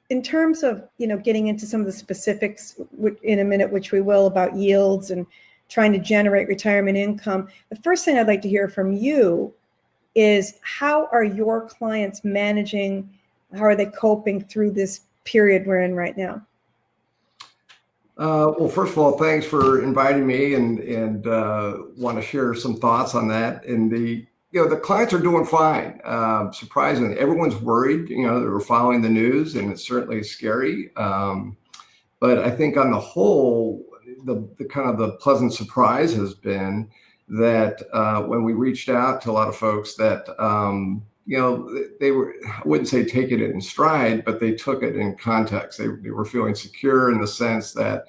in terms of, getting into some of the specifics in a minute, which we will, about yields and trying to generate retirement income, the first thing I'd like to hear from you is, how are your clients managing? How are they coping through this period we're in right now? Well, first of all, thanks for inviting me, and want to share some thoughts on that. And the clients are doing fine. Surprisingly, everyone's worried. They're following the news, and it's certainly scary. But I think on the whole, the kind of the pleasant surprise has been that when we reached out to a lot of folks, that they were, I wouldn't say taking it in stride, but they took it in context. They were feeling secure in the sense that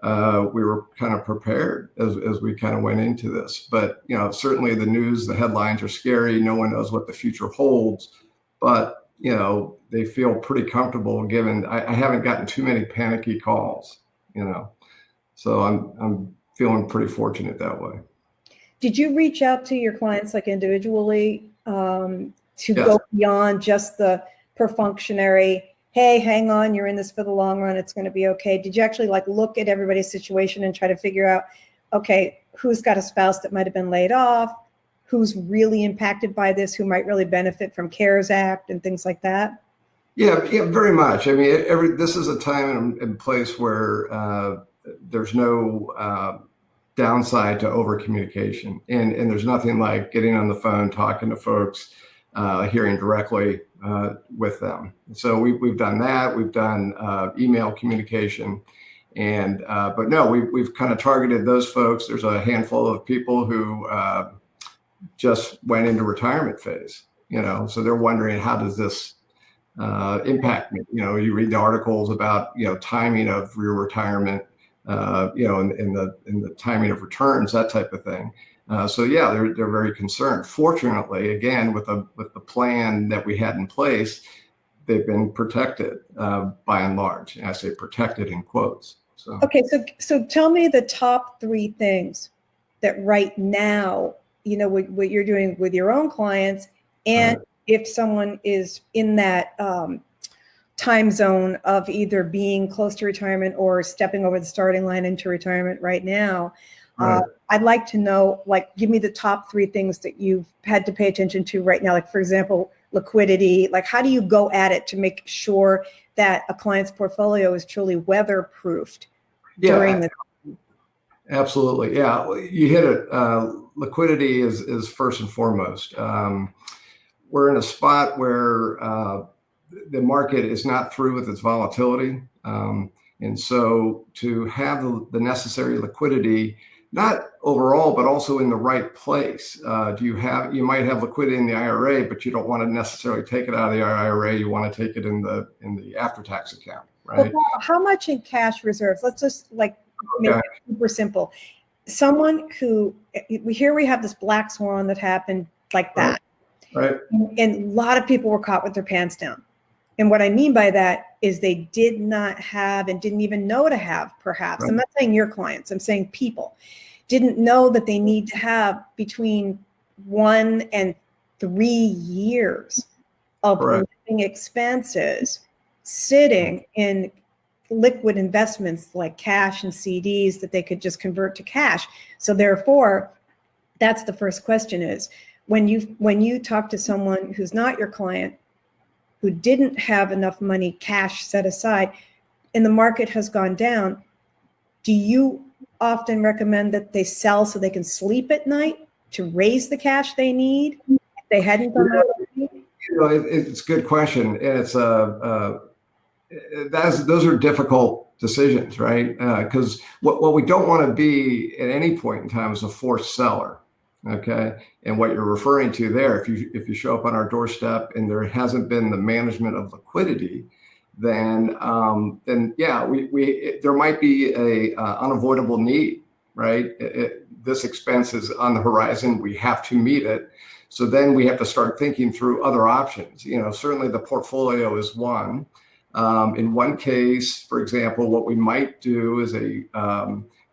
we were kind of prepared as we kind of went into this. But, certainly the news, the headlines are scary. No one knows what the future holds, but, they feel pretty comfortable, given I haven't gotten too many panicky calls, so I'm feeling pretty fortunate that way. Did you reach out to your clients like individually to Yes. go beyond just the perfunctory, hey, hang on, you're in this for the long run, it's going to be okay? Did you actually look at everybody's situation and try to figure out, okay, who's got a spouse that might have been laid off, who's really impacted by this, who might really benefit from CARES Act and things like that? Yeah, very much. I mean, this is a time and place where there's no downside to over communication, and there's nothing like getting on the phone, talking to folks, hearing directly with them. So we've done that. We've done email communication, and but no, we've kind of targeted those folks. There's a handful of people who just went into retirement phase, so they're wondering, how does this impact me? You read the articles about timing of your retirement, and the timing of returns, that type of thing. So yeah, they're very concerned. Fortunately, again, with the plan that we had in place, they've been protected by and large. And I say protected in quotes. So okay, so tell me the top 3 things that right now, what you're doing with your own clients, and if someone is in that time zone of either being close to retirement or stepping over the starting line into retirement right now. Right. I'd like to know, give me the top 3 things that you've had to pay attention to right now. For example, liquidity. How do you go at it to make sure that a client's portfolio is truly weatherproofed during the time? Absolutely. Yeah, you hit it. Liquidity is first and foremost. We're in a spot where the market is not through with its volatility. And so to have the necessary liquidity, not overall, but also in the right place. You might have liquidity in the IRA, but you don't want to necessarily take it out of the IRA. You want to take it in the after-tax account, right? Well, how much in cash reserves? Let's just make it super simple. Someone who, we have this black swan that happened like that. Right. And a lot of people were caught with their pants down. And what I mean by that is they did not have and didn't even know to have, perhaps. Right. I'm not saying your clients, I'm saying people didn't know that they need to have between 1 and 3 years of living expenses sitting in liquid investments like cash and CDs that they could just convert to cash. So therefore, that's the first question is, when you talk to someone who's not your client, who didn't have enough money, cash set aside, and the market has gone down, do you often recommend that they sell so they can sleep at night to raise the cash they need if they hadn't done that? It's a good question, and it's those are difficult decisions, right? Because what we don't want to be at any point in time is a forced seller. Okay, and what you're referring to there, if you show up on our doorstep and there hasn't been the management of liquidity, then yeah, there might be a unavoidable need, right? This expense is on the horizon. We have to meet it. So then we have to start thinking through other options. Certainly the portfolio is one. In one case, for example, what we might do is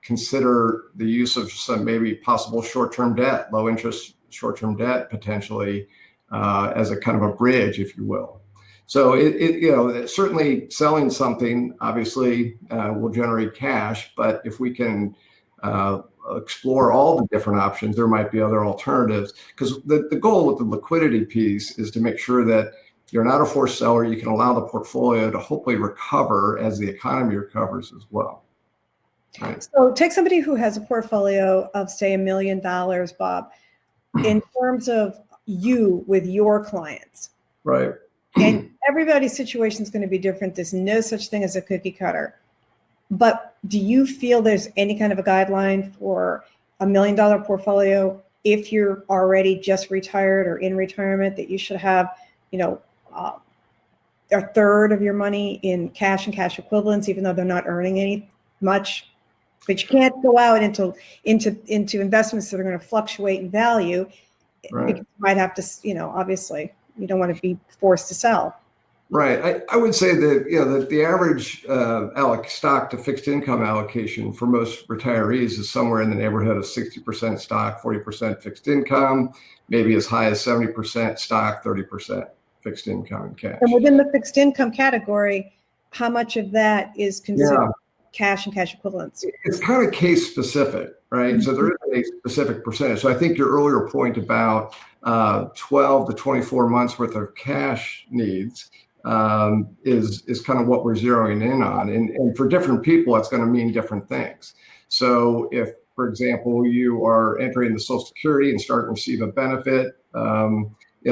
consider the use of some maybe possible short-term debt, low interest short-term debt potentially, as a kind of a bridge, if you will. So certainly selling something obviously will generate cash, but if we can explore all the different options, there might be other alternatives. Because the goal with the liquidity piece is to make sure that you're not a forced seller. You can allow the portfolio to hopefully recover as the economy recovers as well. Right. So take somebody who has a portfolio of, say, $1 million, Bob, in terms of you with your clients. Right. And everybody's situation is going to be different. There's no such thing as a cookie cutter. But do you feel there's any kind of a guideline for $1 million portfolio if you're already just retired or in retirement, that you should have, a third of your money in cash and cash equivalents, even though they're not earning any much? But you can't go out into investments that are going to fluctuate in value, right, because you might have to, obviously you don't want to be forced to sell. Right. I would say that the average stock to fixed income allocation for most retirees is somewhere in the neighborhood of 60% stock, 40% fixed income, maybe as high as 70% stock, 30% fixed income and cash. And within the fixed income category, how much of that is considered cash and cash equivalents? It's kind of case specific, right? Mm-hmm. So there is a specific percentage. So I think your earlier point about 12 to 24 months worth of cash needs is kind of what we're zeroing in on. And for different people, it's going to mean different things. So if, for example, you are entering the Social Security and starting to receive a benefit,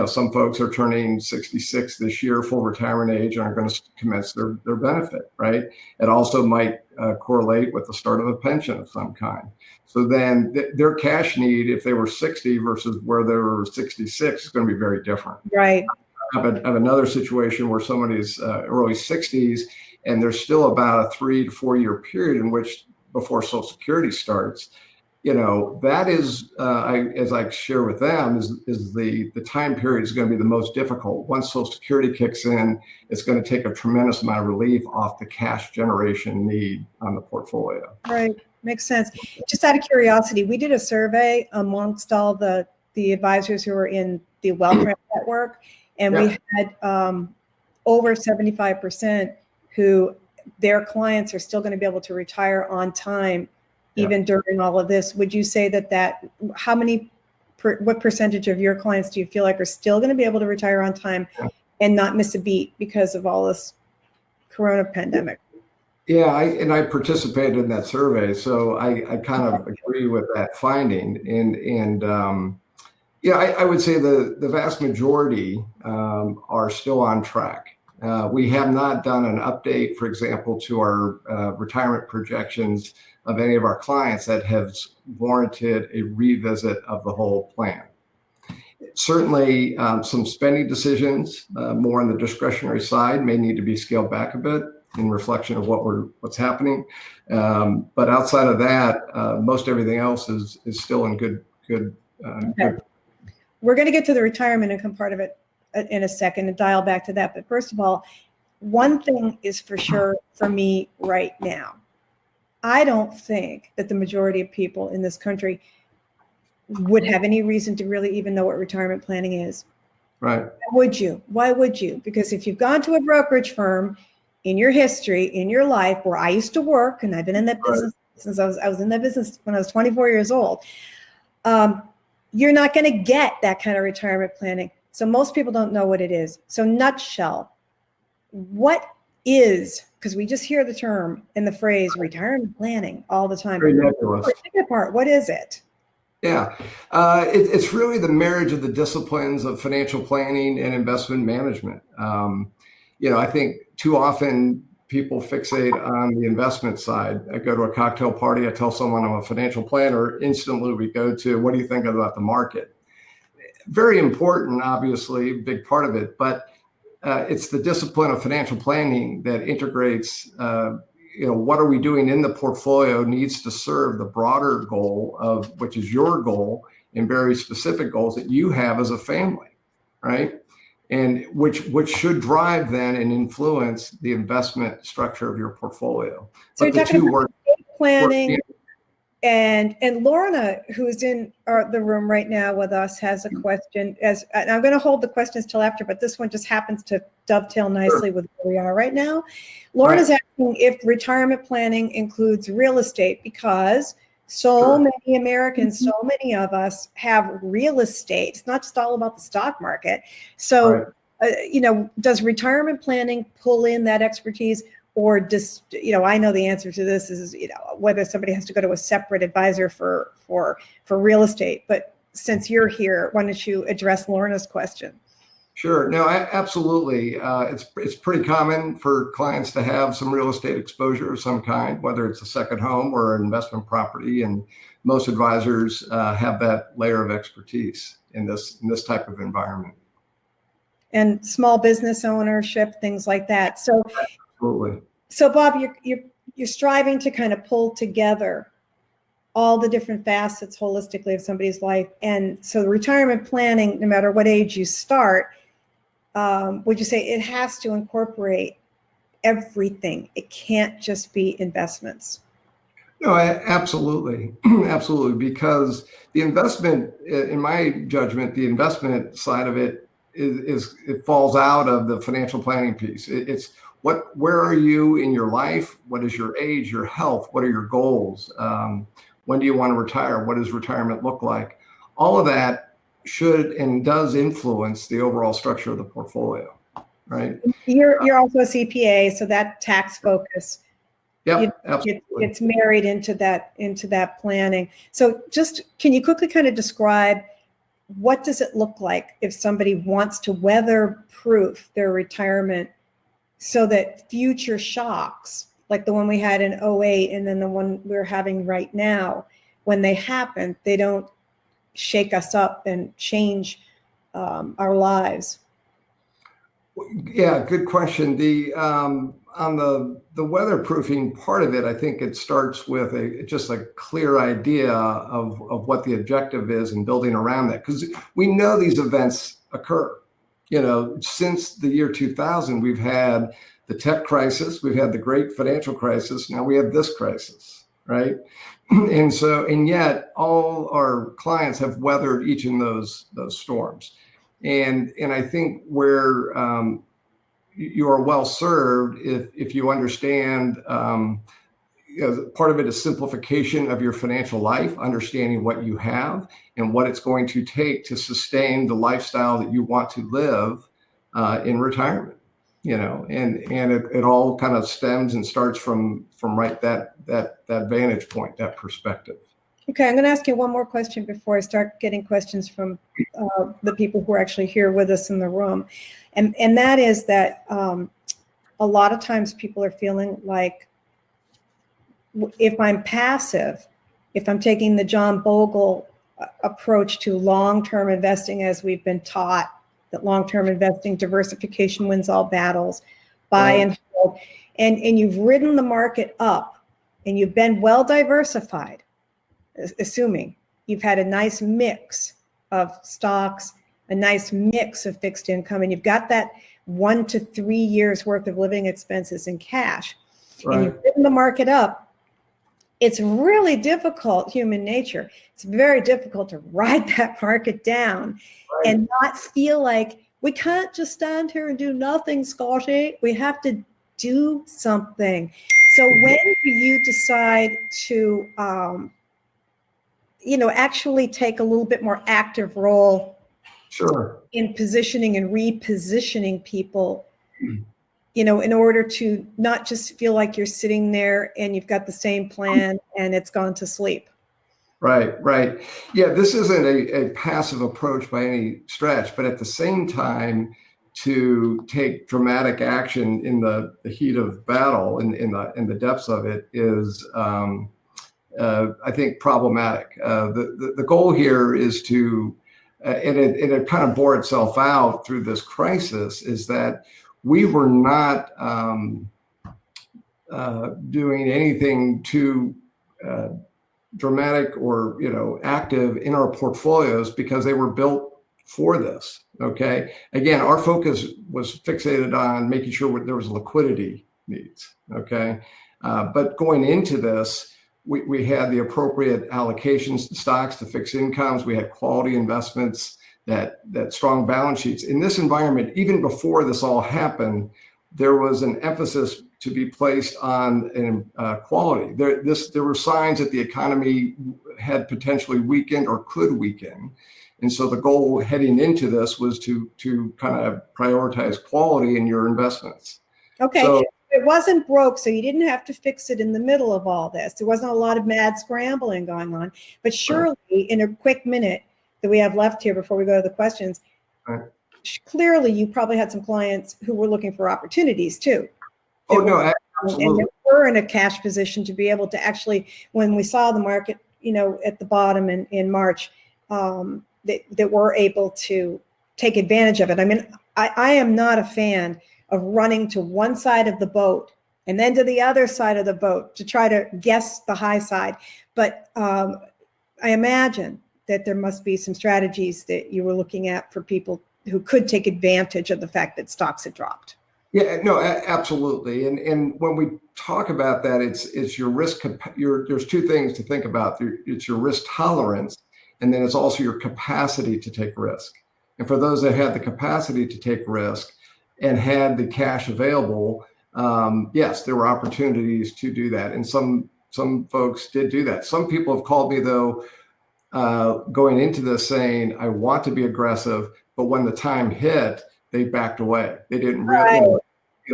some folks are turning 66 this year, full retirement age, and are going to commence their benefit, right? It also might correlate with the start of a pension of some kind. So then their cash need, if they were 60 versus where they were 66, is going to be very different. Right. I have another situation where somebody's early 60s, and there's still about a 3 to 4 year period in which before Social Security starts. That is, as I share with them, is the time period is going to be the most difficult. Once Social Security kicks in, it's going to take a tremendous amount of relief off the cash generation need on the portfolio. Right. Makes sense. Just out of curiosity, we did a survey amongst all the advisors who are in the Wealthramp network, and we had over 75% who their clients are still going to be able to retire on time, even during all of this. Would you say that what percentage of your clients do you feel like are still going to be able to retire on time and not miss a beat because of all this corona pandemic? Yeah, I participated in that survey, so I kind of agree with that finding. And I would say the vast majority are still on track. We have not done an update, for example, to our retirement projections of any of our clients that have warranted a revisit of the whole plan. Certainly, some spending decisions, more on the discretionary side, may need to be scaled back a bit in reflection of what's happening. But outside of that, most everything else is still in good. Okay. We're going to get to the retirement income part of it in a second and dial back to that. But first of all, one thing is for sure for me right now. I don't think that the majority of people in this country would have any reason to really even know what retirement planning is. Right. Why would you? Because if you've gone to a brokerage firm in your history, in your life, where I used to work, and I've been in that business since I was in that business when I was 24 years old, you're not going to get that kind of retirement planning. So most people don't know what it is. So nutshell, what is, because we just hear the term and the phrase retirement planning all the time. What is it? Yeah, it's really the marriage of the disciplines of financial planning and investment management. I think too often people fixate on the investment side. I go to a cocktail party, I tell someone I'm a financial planner, instantly we go to, what do you think about the market? Very important, obviously, big part of it, but it's the discipline of financial planning that integrates, what are we doing in the portfolio needs to serve the broader goal of, which is your goal and very specific goals that you have as a family, right? And which should drive then and influence the investment structure of your portfolio. So you're talking about estate planning And Lorna, who's in the room right now with us, has a question. And I'm going to hold the questions till after, but this one just happens to dovetail nicely with where we are right now. Lorna's asking if retirement planning includes real estate, because so many Americans, so many of us have real estate. It's not just all about the stock market. So, does retirement planning pull in that expertise? Or just, I know the answer to this is, whether somebody has to go to a separate advisor for real estate. But since you're here, why don't you address Lorna's question? Sure. No, absolutely. It's pretty common for clients to have some real estate exposure of some kind, whether it's a second home or an investment property. And most advisors have that layer of expertise in this type of environment. And small business ownership, things like that. So. Absolutely. So Bob, you're striving to kind of pull together all the different facets holistically of somebody's life. And so the retirement planning, no matter what age you start, would you say it has to incorporate everything? It can't just be investments. No, absolutely. Absolutely. Because the investment, in my judgment, the investment side of it it falls out of the financial planning piece. It's where are you in your life? What is your age, your health? What are your goals? When do you want to retire? What does retirement look like? All of that should and does influence the overall structure of the portfolio, right? You're also a CPA, so that tax focus, absolutely. It's married into that planning. So just, can you quickly kind of describe what does it look like if somebody wants to weather-proof their retirement so that future shocks, like the one we had in 2008 and then the one we're having right now, when they happen, they don't shake us up and change our lives? Yeah, good question. On the weatherproofing part of it, I think it starts with just a clear idea of what the objective is and building around that, because we know these events occur. Since the year 2000, we've had the tech crisis, we've had the great financial crisis, now we have this crisis, right? And yet all our clients have weathered each of those storms. And I think where you are well served if you understand, part of it is simplification of your financial life, understanding what you have and what it's going to take to sustain the lifestyle that you want to live in retirement. And it all kind of stems and starts from right that vantage point, that perspective. Okay, I'm going to ask you one more question before I start getting questions from the people who are actually here with us in the room. And that is that a lot of times people are feeling like, if I'm passive, if I'm taking the John Bogle approach to long-term investing, as we've been taught, that long-term investing, diversification wins all battles, buy and hold, and you've ridden the market up and you've been well diversified, assuming you've had a nice mix of stocks, a nice mix of fixed income, and you've got that 1 to 3 years worth of living expenses in cash, and you've ridden the market up, it's really difficult, human nature. It's very difficult to ride that market down and not feel like we can't just stand here and do nothing, Scotty. We have to do something. So when do you decide to, actually take a little bit more active role in positioning and repositioning people, in order to not just feel like you're sitting there and you've got the same plan and it's gone to sleep? Right. Yeah, this isn't a passive approach by any stretch, but at the same time, to take dramatic action in the heat of battle, in the depths of it, is I think problematic. The goal here is to, and it kind of bore itself out through this crisis, is that we were not doing anything too dramatic or active in our portfolios because they were built for this. Okay. Again, our focus was fixated on making sure there was liquidity needs. Okay. But going into this, we had the appropriate allocations to stocks, to fixed incomes. We had quality investments, that strong balance sheets. In this environment, even before this all happened, there was an emphasis to be placed on quality. There were signs that the economy had potentially weakened or could weaken. And so the goal heading into this was to kind of prioritize quality in your investments. Okay. So, it wasn't broke, so you didn't have to fix it in the middle of all this. There wasn't a lot of mad scrambling going on. But surely, in a quick minute that we have left here before we go to the questions, clearly you probably had some clients who were looking for opportunities too. Oh, no, absolutely. And they were in a cash position to be able to actually, when we saw the market, at the bottom in March, that were able to take advantage of it. I mean, I am not a fan of running to one side of the boat and then to the other side of the boat to try to guess the high side. But I imagine that there must be some strategies that you were looking at for people who could take advantage of the fact that stocks had dropped. Yeah, no, absolutely. And when we talk about that, it's your risk. There's two things to think about. It's your risk tolerance, and then it's also your capacity to take risk. And for those that had the capacity to take risk and had the cash available, yes, there were opportunities to do that. And some folks did do that. Some people have called me, though, going into this saying, I want to be aggressive, but when the time hit, they backed away. They didn't really,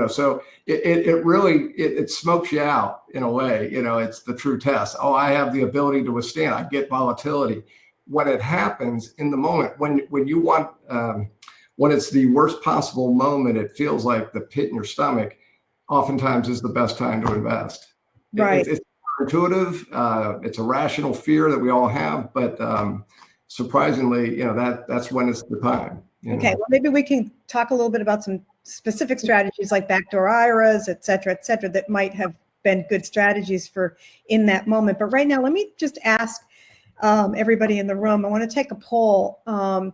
so it really smokes you out in a way. It's the true test. Oh, I have the ability to withstand. I get volatility. When it happens in the moment, when you want, when it's the worst possible moment, it feels like the pit in your stomach, oftentimes is the best time to invest. Right. It's intuitive. It's a rational fear that we all have, but surprisingly, that's when it's the time. Okay, well, maybe we can talk a little bit about some specific strategies like backdoor IRAs, et cetera, that might have been good strategies for in that moment. But right now, let me just ask everybody in the room. I want to take a poll, and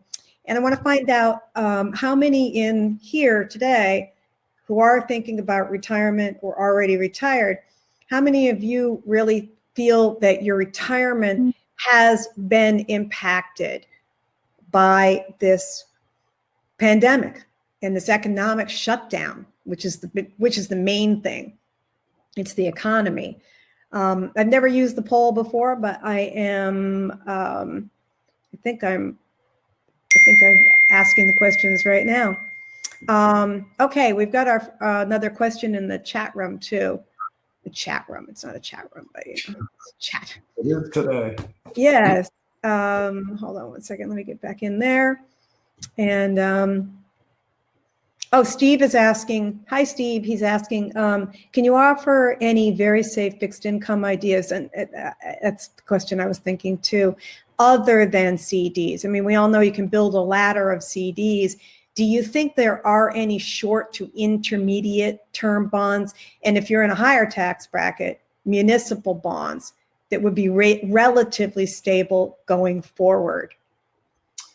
I want to find out how many in here today who are thinking about retirement or already retired, how many of you really feel that your retirement has been impacted by this pandemic and this economic shutdown, which is the main thing? It's the economy. I've never used the poll before, but I am. I think I'm asking the questions right now. Okay, we've got our another question in the chat room too. The chat room. It's not a chat room, but it's chat. It is today. Yes. Hold on one second. Let me get back in there. And Steve is asking. Hi, Steve. He's asking, can you offer any very safe fixed income ideas? And that's the question I was thinking too, other than CDs. I mean, we all know you can build a ladder of CDs. Do you think there are any short to intermediate term bonds? And if you're in a higher tax bracket, municipal bonds that would be relatively stable going forward?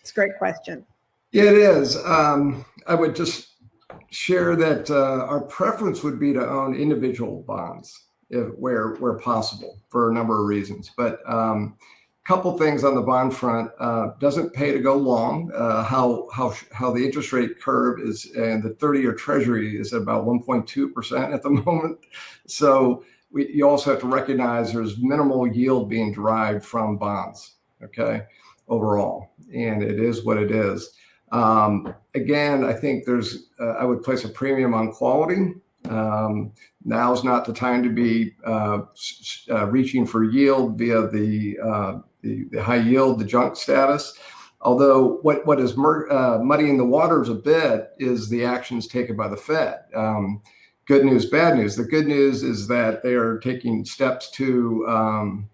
It's a great question. Yeah, it is. I would just share that our preference would be to own individual bonds where possible for a number of reasons. But couple things on the bond front. Doesn't pay to go long. How the interest rate curve is, and the 30-year Treasury is at about 1.2% at the moment. So you also have to recognize there's minimal yield being derived from bonds, okay, overall. And it is what it is. Again, I think I would place a premium on quality. Now's not the time to be reaching for yield via the high yield, the junk status. Although what is muddying the waters a bit is the actions taken by the Fed. Good news, bad news. The good news is that they are taking steps to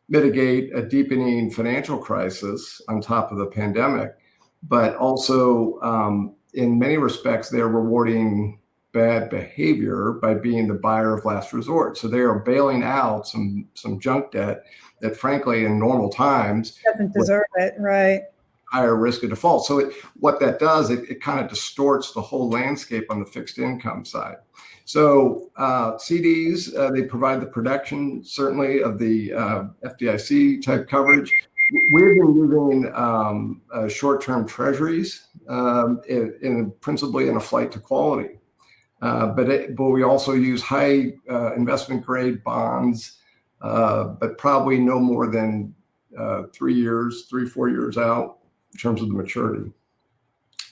mitigate a deepening financial crisis on top of the pandemic, but also in many respects, they're rewarding bad behavior by being the buyer of last resort. So they are bailing out some junk debt that, frankly, in normal times doesn't deserve it, right? higher risk of default. So what that does, it kind of distorts the whole landscape on the fixed income side. So CDs, they provide the protection, certainly, of the FDIC type coverage. We've been using short-term treasuries principally in a flight to quality. But we also use high investment grade bonds, but probably no more than 3 years, 4 years out in terms of the maturity.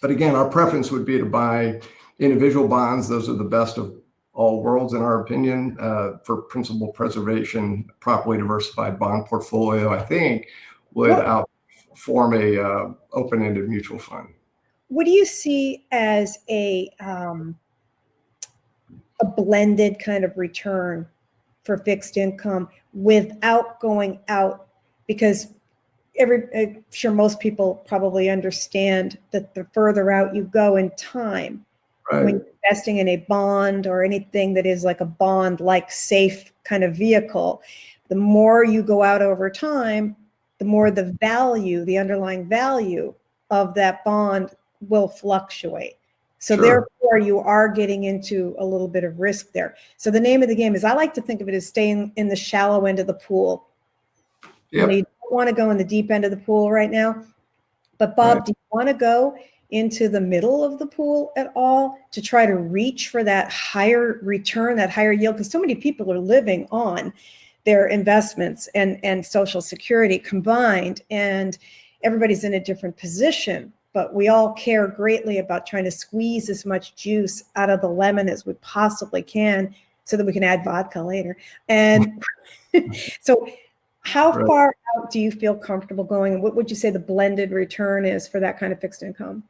But again, our preference would be to buy individual bonds. Those are the best of all worlds, in our opinion, for principal preservation. Properly diversified bond portfolio, I think, would outform a open-ended mutual fund. What do you see as a blended kind of return for fixed income without going out? Because I'm sure most people probably understand that the further out you go in time, right, when you're investing in a bond or anything that is like a bond-like safe kind of vehicle, the more you go out over time, the more the value, the underlying value of that bond will fluctuate. So sure, therefore, you are getting into a little bit of risk there. So the name of the game is, I like to think of it as staying in the shallow end of the pool. Yep. You don't want to go in the deep end of the pool right now. But Bob, Right. do you want to go into the middle of the pool at all to try to reach for that higher return, that higher yield? Because so many people are living on their investments and Social Security combined, and everybody's in a different position. But we all care greatly about trying to squeeze as much juice out of the lemon as we possibly can so that we can add vodka later. And so how Right. far out do you feel comfortable going? And what would you say the blended return is for that kind of fixed income?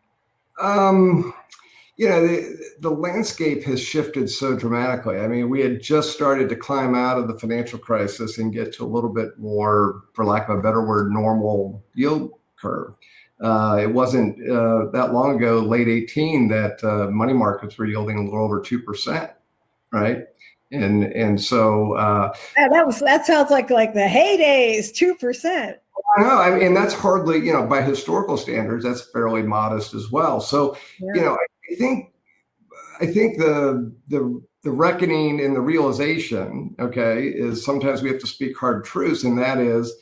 The landscape has shifted so dramatically. I mean, we had just started to climb out of the financial crisis and get to a little bit more, for lack of a better word, normal yield curve. It wasn't that long ago, late 18, that money markets were yielding a little over 2%, right? And so that sounds like the heydays, 2%. no, I mean, that's hardly, by historical standards, that's fairly modest as well. So, Yeah. I think the reckoning and the realization, okay, is sometimes we have to speak hard truths, and that is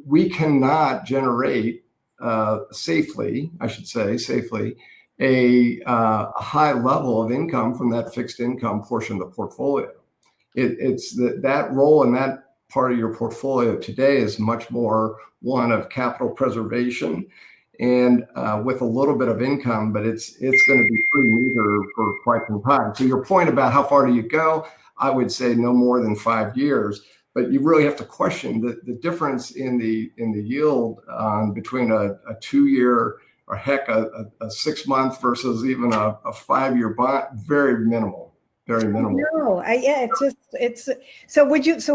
we cannot generate safely, a high level of income from that fixed income portion of the portfolio. It's that role in that part of your portfolio today is much more one of capital preservation and with a little bit of income, but it's going to be pretty meager for quite some time. So your point about how far do you go, I would say no more than 5 years. But you really have to question the difference in the yield between a 2-year or heck a 6-month versus even a 5-year bond. Very minimal, very minimal. No, it's so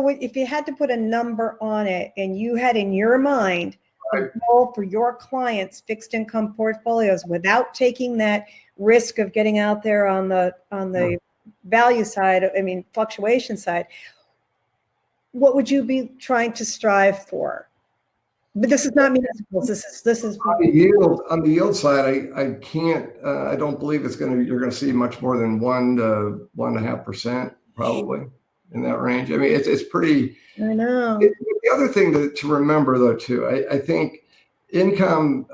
if you had to put a number on it and you had in your mind the goal for your clients' fixed income portfolios without taking that risk of getting out there on the value side, I mean, fluctuation side, what would you be trying to strive for? But this is not municipals. This is on the yield side. I can't. I don't believe you're going to see much more than 1 to 1.5% probably in that range. I mean, it's pretty. I know. The other thing to remember though too, I think income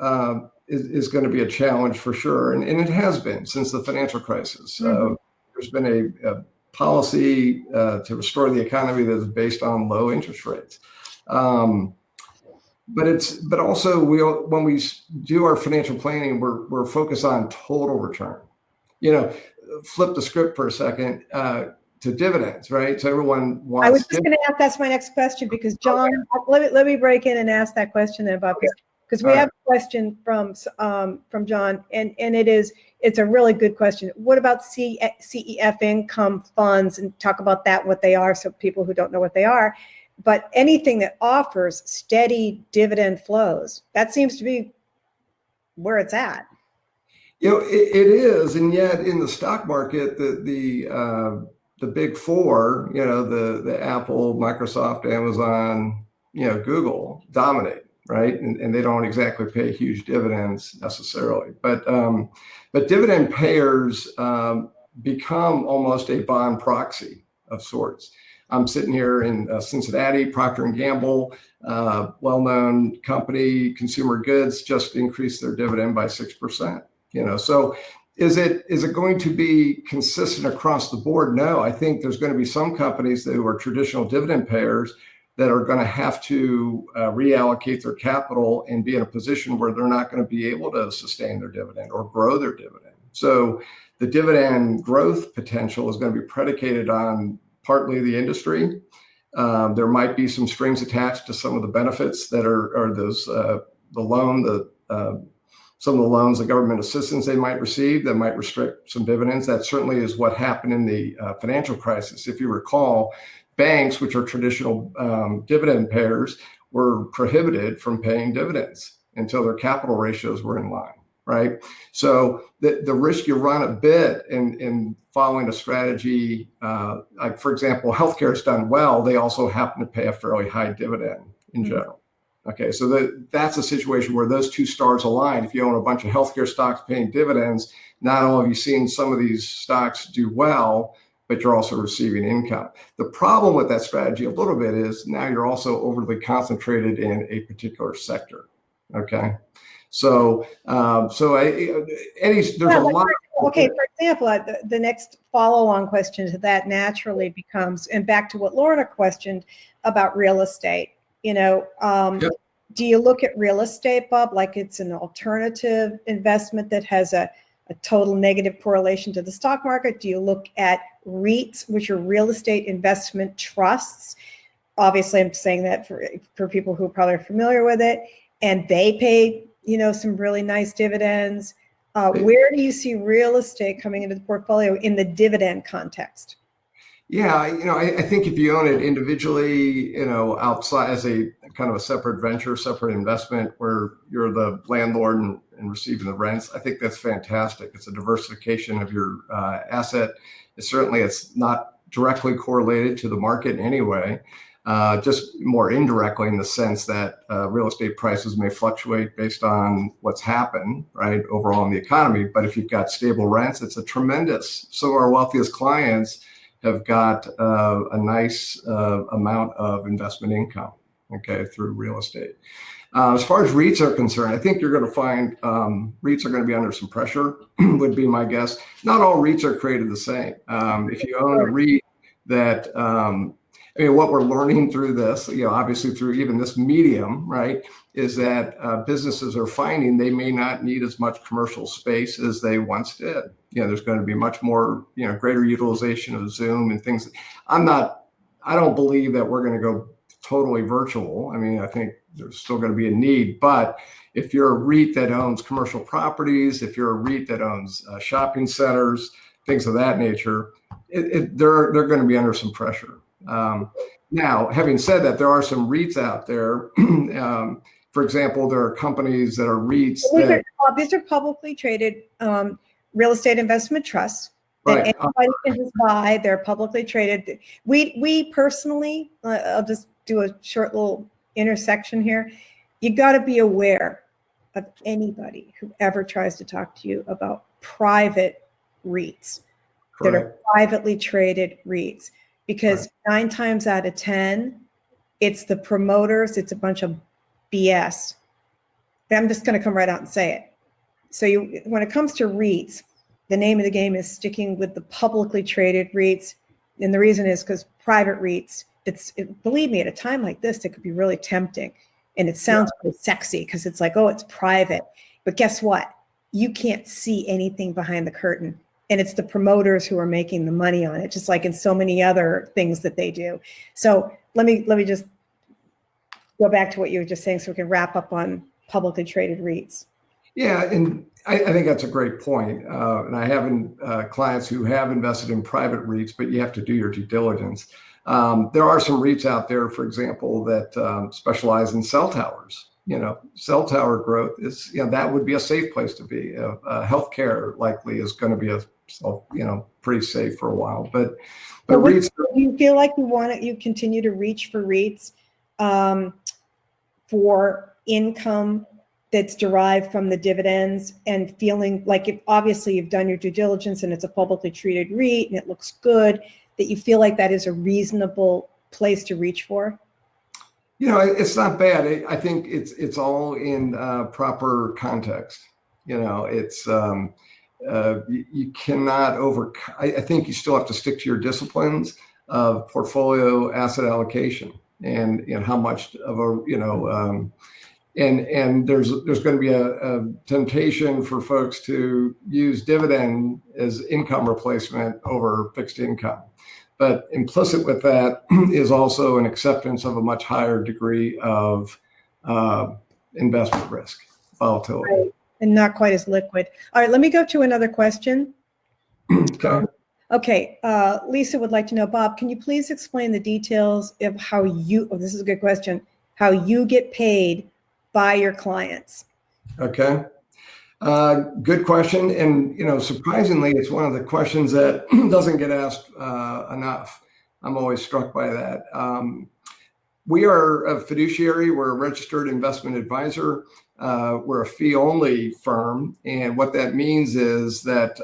is going to be a challenge for sure, and it has been since the financial crisis. Mm-hmm. There's been a policy to restore the economy that is based on low interest rates. But also when we do our financial planning, we're focused on total return. Flip the script for a second to dividends, right? So everyone wants. I was just going to ask. That's my next question, because John, let me break in and ask that question then, Bob, because we have a question from John, and it's a really good question. What about CEF income funds? And talk about that, what they are, so people who don't know what they are. But anything that offers steady dividend flows, that seems to be where it's at. It is, and yet in the stock market, the big four, the Apple, Microsoft, Amazon, Google dominate. right? And they don't exactly pay huge dividends necessarily. But dividend payers become almost a bond proxy of sorts. I'm sitting here in Cincinnati. Procter & Gamble, well-known company, consumer goods, just increased their dividend by 6%. So is it going to be consistent across the board? No, I think there's going to be some companies that are traditional dividend payers that are going to have to reallocate their capital and be in a position where they're not going to be able to sustain their dividend or grow their dividend. So the dividend growth potential is going to be predicated on partly the industry. There might be some strings attached to some of the benefits that are those some of the loans, the government assistance they might receive that might restrict some dividends. That certainly is what happened in the financial crisis. If you recall, banks, which are traditional dividend payers, were prohibited from paying dividends until their capital ratios were in line, right? So the risk you run a bit in following a strategy, like for example, healthcare has done well. They also happen to pay a fairly high dividend in general. Okay, so that's a situation where those two stars align. If you own a bunch of healthcare stocks paying dividends, not only have you seen some of these stocks do well, but you're also receiving income. The problem with that strategy a little bit is now you're also overly concentrated in a particular sector. Okay, so there's a lot. Okay, for example, the next follow-on question to that naturally becomes, and back to what Lorna questioned about real estate. Do you look at real estate, Bob, like it's an alternative investment that has a total negative correlation to the stock market? Do you look at REITs, which are real estate investment trusts? Obviously, I'm saying that for people who probably are familiar with it, and they pay, some really nice dividends. Where do you see real estate coming into the portfolio in the dividend context? Yeah, I think if you own it individually, outside as a kind of a separate venture, separate investment where you're the landlord and receiving the rents, I think that's fantastic. It's a diversification of your asset. It's not directly correlated to the market in any way, just more indirectly in the sense that real estate prices may fluctuate based on what's happened, right, overall in the economy. But if you've got stable rents, it's a tremendous. Some of our wealthiest clients have got a nice amount of investment income, okay, through real estate. As far as REITs are concerned, I think you're going to find REITs are going to be under some pressure, would be my guess. Not all REITs are created the same. If you own a REIT that, what we're learning through this, obviously through even this medium, right, is that businesses are finding they may not need as much commercial space as they once did. There's going to be much more, greater utilization of Zoom and things. I don't believe that we're going to go totally virtual. I think there's still going to be a need, but if you're a REIT that owns commercial properties, if you're a REIT that owns shopping centers, things of that nature, they're going to be under some pressure. Now, having said that, there are some REITs out there. For example, there are companies that are REITs. These are publicly traded real estate investment trusts that right. Anybody can just buy. They're publicly traded. We personally, I'll just do a short little intersection here. You got to be aware of anybody who ever tries to talk to you about private REITs. Correct. That are privately traded REITs, because 9 times out of 10, it's the promoters. It's a bunch of BS. I'm just going to come right out and say it. So when it comes to REITs, the name of the game is sticking with the publicly traded REITs. And the reason is because private REITs, believe me, at a time like this, it could be really tempting. And it sounds pretty sexy because it's like, oh, it's private. But guess what? You can't see anything behind the curtain. And it's the promoters who are making the money on it, just like in so many other things that they do. So let me just go back to what you were just saying so we can wrap up on publicly traded REITs. Yeah, and I think that's a great point. And I have clients who have invested in private REITs, but you have to do your due diligence. There are some REITs out there, for example, that specialize in cell towers. Cell tower growth is, that would be a safe place to be. Healthcare likely is going to be pretty safe for a while. But REITs. Do you feel like you continue to reach for REITs for income that's derived from the dividends, and feeling like, if obviously you've done your due diligence and it's a publicly traded REIT and it looks good, that you feel like that is a reasonable place to reach for? It's not bad. I think it's all in proper context. It's you cannot I think you still have to stick to your disciplines of portfolio asset allocation and how much of a and there's going to be a temptation for folks to use dividend as income replacement over fixed income. But implicit with that is also an acceptance of a much higher degree of investment risk, volatility. Right. And not quite as liquid. All right, let me go to another question. Okay. Lisa would like to know, Bob, can you please explain the details of how this is a good question, how you get paid by your clients? Okay. Good question. And, surprisingly, it's one of the questions that doesn't get asked enough. I'm always struck by that. We are a fiduciary. We're a registered investment advisor. We're a fee-only firm. And what that means is that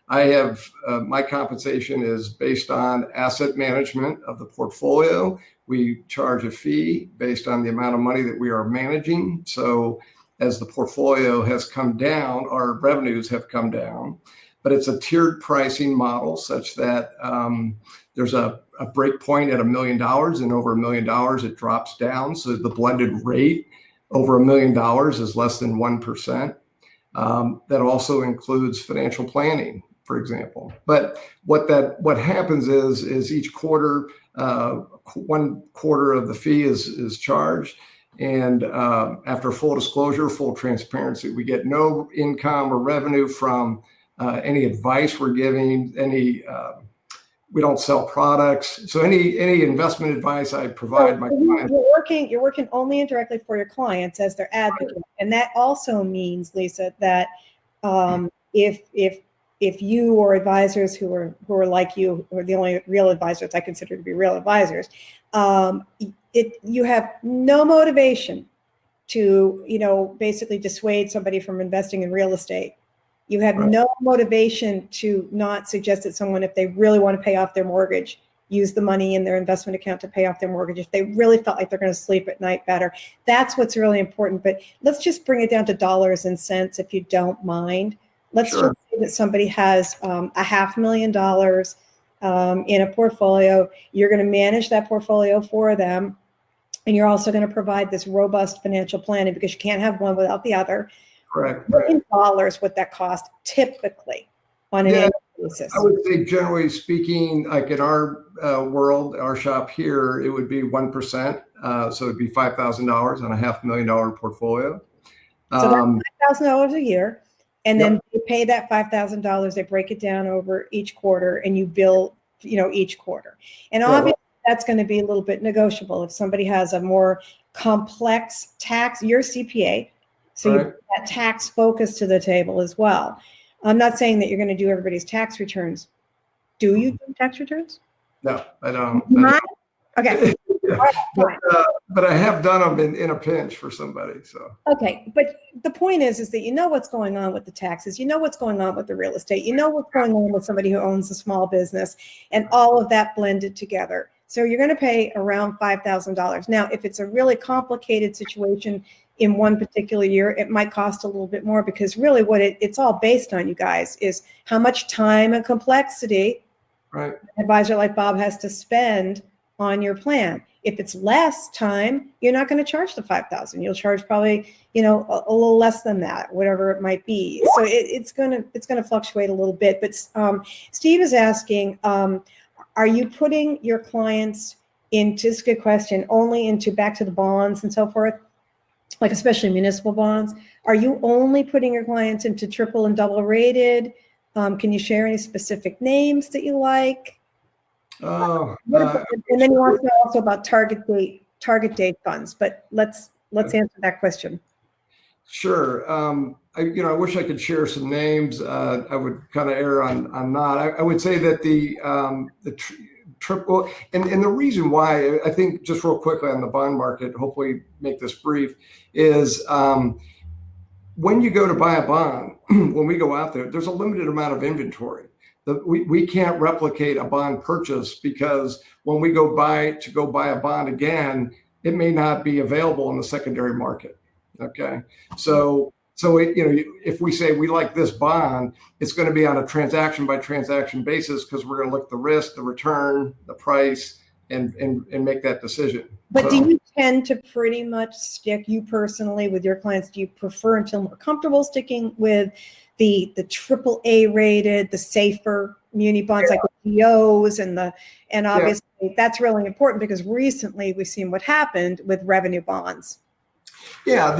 I have my compensation is based on asset management of the portfolio. We charge a fee based on the amount of money that we are managing. So as the portfolio has come down, our revenues have come down, but it's a tiered pricing model such that there's a break point at $1 million, and over $1 million, it drops down. So the blended rate over $1 million is less than 1%. That also includes financial planning, for example. But what happens is each quarter, 1/4 of the fee is charged. And after full disclosure, full transparency, we get no income or revenue from any advice we're giving. We don't sell products. So any investment advice I provide my clients. You're working only indirectly for your clients as their advocate, and that also means, Lisa, that if you or advisors who are like you, who are the only real advisors I consider to be real advisors, you have no motivation to basically dissuade somebody from investing in real estate. You have no motivation to not suggest that someone, if they really want to pay off their mortgage, use the money in their investment account to pay off their mortgage. If they really felt like they're going to sleep at night better, that's what's really important. But let's just bring it down to dollars and cents, if you don't mind. Let's just say that somebody has $500,000 in a portfolio. You're going to manage that portfolio for them. And you're also going to provide this robust financial planning, because you can't have one without the other. Correct. What in dollars would that cost typically on an annual basis? I would say, generally speaking, like in our world, our shop here, it would be 1%. So it'd be $5,000 on a $500,000 portfolio. So that's $5,000 a year. And then they pay that $5,000. They break it down over each quarter, and you bill, each quarter. And obviously, that's going to be a little bit negotiable. If somebody has a more complex tax, you're CPA, so you bring that tax focus to the table as well. I'm not saying that you're going to do everybody's tax returns. Do you do tax returns? No, I don't. Okay. But I have done them in a pinch for somebody. So okay, but the point is that you know what's going on with the taxes, you know what's going on with the real estate, you know what's going on with somebody who owns a small business, and all of that blended together. So you're going to pay around $5,000. Now, if it's a really complicated situation in one particular year, it might cost a little bit more, because really what it's all based on, you guys, is how much time and complexity an advisor like Bob has to spend on your plan. If it's less time, you're not going to charge the $5,000. You'll charge probably, a little less than that, whatever it might be. So it's going to fluctuate a little bit. But Steve is asking, are you putting your clients into, this is a good question, only into back to the bonds and so forth, like especially municipal bonds? Are you only putting your clients into triple and double rated? Can you share any specific names that you like? And then he wants to know also about target date funds, but let's answer that question. Sure. I wish I could share some names. I would kind of err on not. I would say that triple, and the reason why, I think, just real quickly on the bond market, hopefully make this brief, is when you go to buy a bond, when we go out there, there's a limited amount of inventory. We can't replicate a bond purchase, because when we go buy a bond again, it may not be available in the secondary market. Okay, so if we say we like this bond, it's going to be on a transaction by transaction basis, because we're going to look at the risk, the return, the price, and make that decision. But do you tend to pretty much stick, you personally, with your clients, do you prefer and feel more comfortable sticking with the AAA rated, the safer muni bonds, like the GOs, and obviously that's really important, because recently we've seen what happened with revenue bonds? Yeah,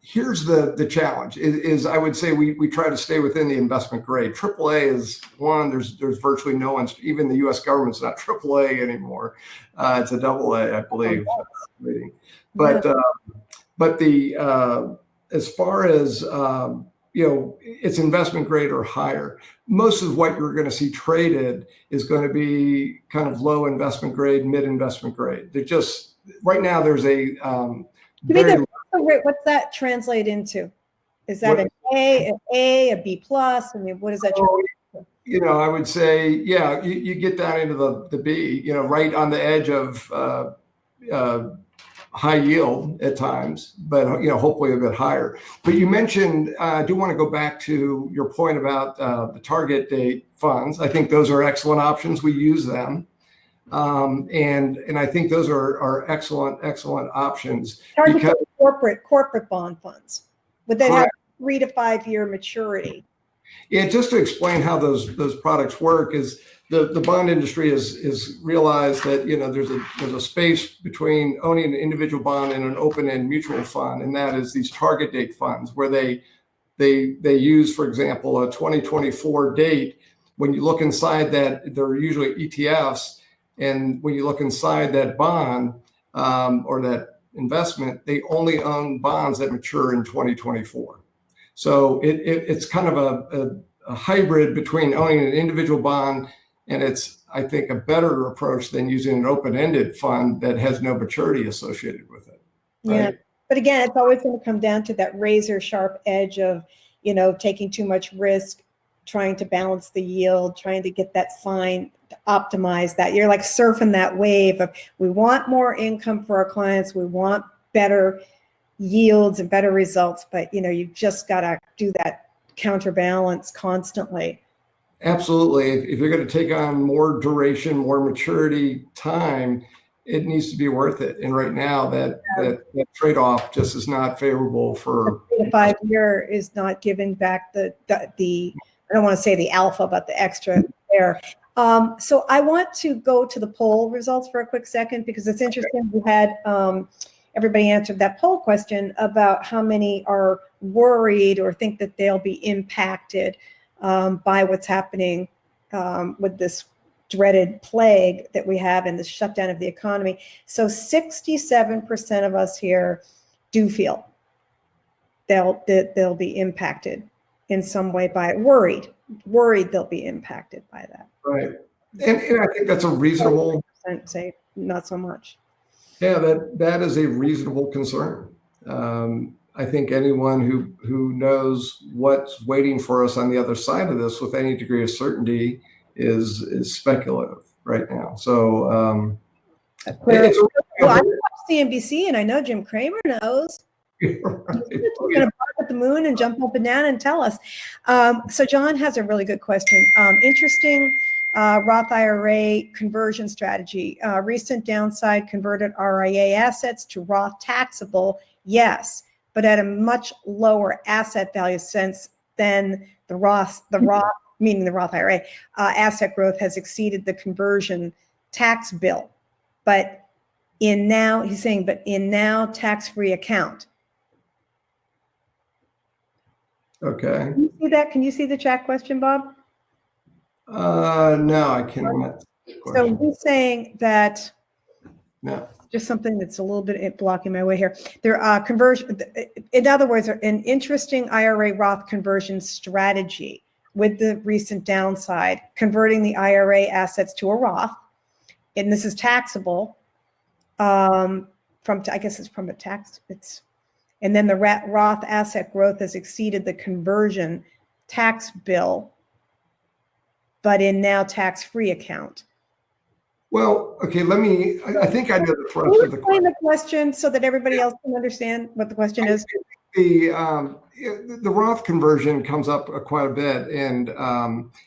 here's the challenge is I would say we try to stay within the investment grade. AAA is one. There's virtually no one. Even the U.S. government's not AAA anymore. It's a AA, I believe. But as far as it's investment grade or higher. Most of what you're going to see traded is going to be kind of low investment grade, mid investment grade. They're just right now. There's a what's that translate into? Is that an A, B plus? I mean, what does that translate into? I would say, you get down into the B, right on the edge of high yield at times, but hopefully a bit higher. But you mentioned, I do want to go back to your point about the target date funds. I think those are excellent options. We use them. And I think those are excellent options. Because corporate bond funds, would that have 3 to 5 year maturity? Yeah, just to explain how those products work is the bond industry is realized that there's a space between owning an individual bond and an open-end mutual fund, and that is these target date funds where they use, for example, a 2024 date. When you look inside that, they're usually ETFs. And when you look inside that bond or that investment, they only own bonds that mature in 2024. So it's kind of a hybrid between owning an individual bond, and it's, I think, a better approach than using an open-ended fund that has no maturity associated with it. Right? Yeah, but again, it's always going to come down to that razor sharp edge of, taking too much risk, trying to balance the yield, trying to get that fine, to optimize that. You're like surfing that wave of, we want more income for our clients, we want better yields and better results, but you've just got to do that counterbalance constantly. Absolutely. If you're going to take on more duration, more maturity time, it needs to be worth it. And right now that trade-off just is not favorable for 3 to 5 year is not giving back the I don't want to say the alpha, but the extra there. So I want to go to the poll results for a quick second, because it's interesting. We had everybody answered that poll question about how many are worried or think that they'll be impacted by what's happening with this dreaded plague that we have and the shutdown of the economy. So 67% of us here do feel they'll be impacted in some way by it. Worried they'll be impacted by that. Right. And I think that's a reasonable, say not so much. Yeah, that is a reasonable concern. I think anyone who knows what's waiting for us on the other side of this with any degree of certainty is speculative right now. So I watch CNBC, and I know Jim Cramer knows. Right. He's going to bark at the moon and jump up and down and tell us. So John has a really good question. Interesting Roth IRA conversion strategy. Recent downside converted RIA assets to Roth taxable, yes, but at a much lower asset value since then the Roth, meaning the Roth IRA, asset growth has exceeded the conversion tax bill. But in now, he's saying, but in now tax-free account. Okay. Can you see that? Can you see the chat question, Bob? No, I cannot. So he's saying that. No. Just something that's a little bit blocking my way here. There are conversion. In other words, an interesting IRA Roth conversion strategy with the recent downside, converting the IRA assets to a Roth and this is taxable I guess it's from a tax, and then the Roth asset growth has exceeded the conversion tax bill, but in now tax-free account. Well, okay, I think I know the thrust Can you of the explain the question so that everybody else can understand what the question is? The Roth conversion comes up quite a bit, and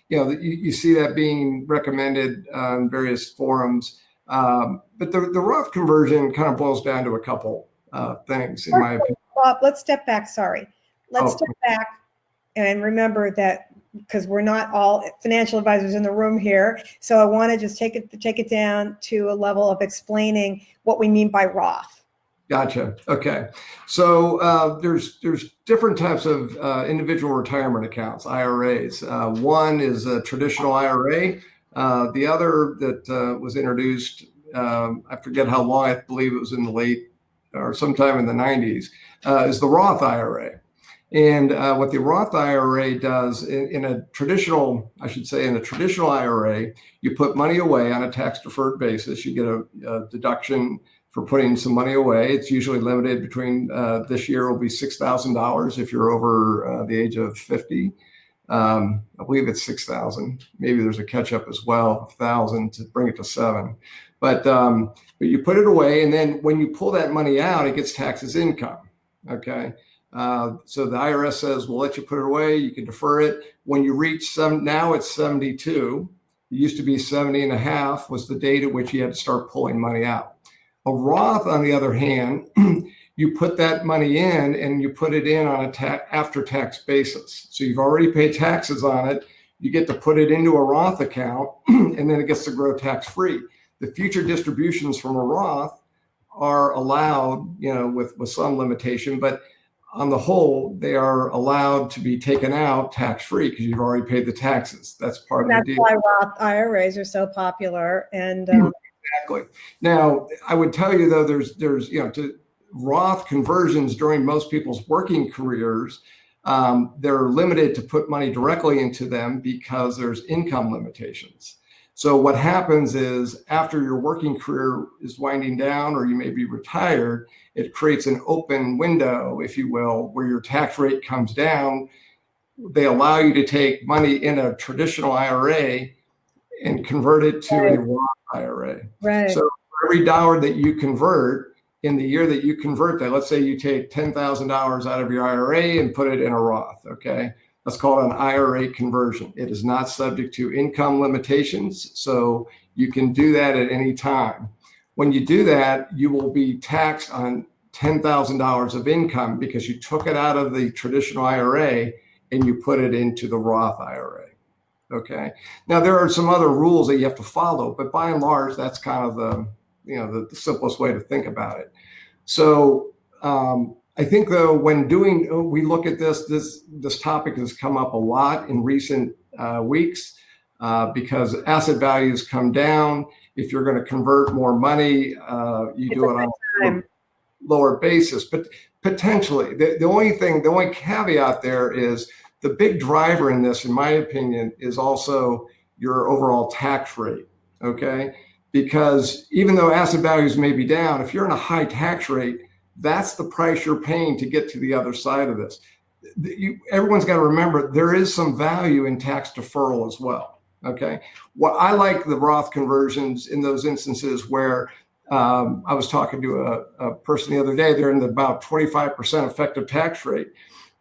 you see that being recommended in various forums. But the Roth conversion kind of boils down to a couple things, in my opinion. Bob, let's step back. Sorry, let's step back and remember that, because we're not all financial advisors in the room here. So I want to just take it down to a level of explaining what we mean by Roth. Gotcha. Okay. So there's different types of individual retirement accounts, IRAs. One is a traditional IRA. The other that was introduced, I forget how long, I believe it was in the late or sometime in the 90s, is the Roth IRA. And what the Roth IRA does in a traditional IRA, you put money away on a tax deferred basis. You get a deduction for putting some money away. It's usually limited between this year will be $6,000 if you're over the age of 50. I believe it's 6,000. Maybe there's a catch up as well, 1,000 to bring it to 7. But you put it away, and then when you pull that money out, it gets taxed as income. Okay. So the IRS says, we'll let you put it away. You can defer it. When you reach now it's 72. It used to be 70 and a half was the date at which you had to start pulling money out. A Roth, on the other hand, you put that money in and you put it in on a after-tax basis. So you've already paid taxes on it. You get to put it into a Roth account, and then it gets to grow tax-free. The future distributions from a Roth are allowed, with some limitation, but on the whole, they are allowed to be taken out tax-free because you've already paid the taxes. That's part of the deal. That's why Roth IRAs are so popular. And exactly. Now, I would tell you though, there's to Roth conversions during most people's working careers, they're limited to put money directly into them because there's income limitations. So what happens is after your working career is winding down, or you may be retired, it creates an open window, if you will, where your tax rate comes down. They allow you to take money in a traditional IRA and convert it to a Roth IRA. Right. So for every dollar that you convert, in the year that you convert that, let's say you take $10,000 out of your IRA and put it in a Roth, okay? That's called an IRA conversion. It is not subject to income limitations, so you can do that at any time. When you do that, you will be taxed on $10,000 of income because you took it out of the traditional IRA and you put it into the Roth IRA. Okay. Now there are some other rules that you have to follow, but by and large, that's kind of the simplest way to think about it. So I think though, when we look at this topic has come up a lot in recent weeks because asset values come down. If you're going to convert more money, you do it on a lower basis, but potentially the only caveat there is the big driver in this, in my opinion, is also your overall tax rate. Okay. Because even though asset values may be down, if you're in a high tax rate, that's the price you're paying to get to the other side of this. Everyone's got to remember there is some value in tax deferral as well. Okay. Well, I like the Roth conversions in those instances where I was talking to a person the other day, they're in about 25% effective tax rate,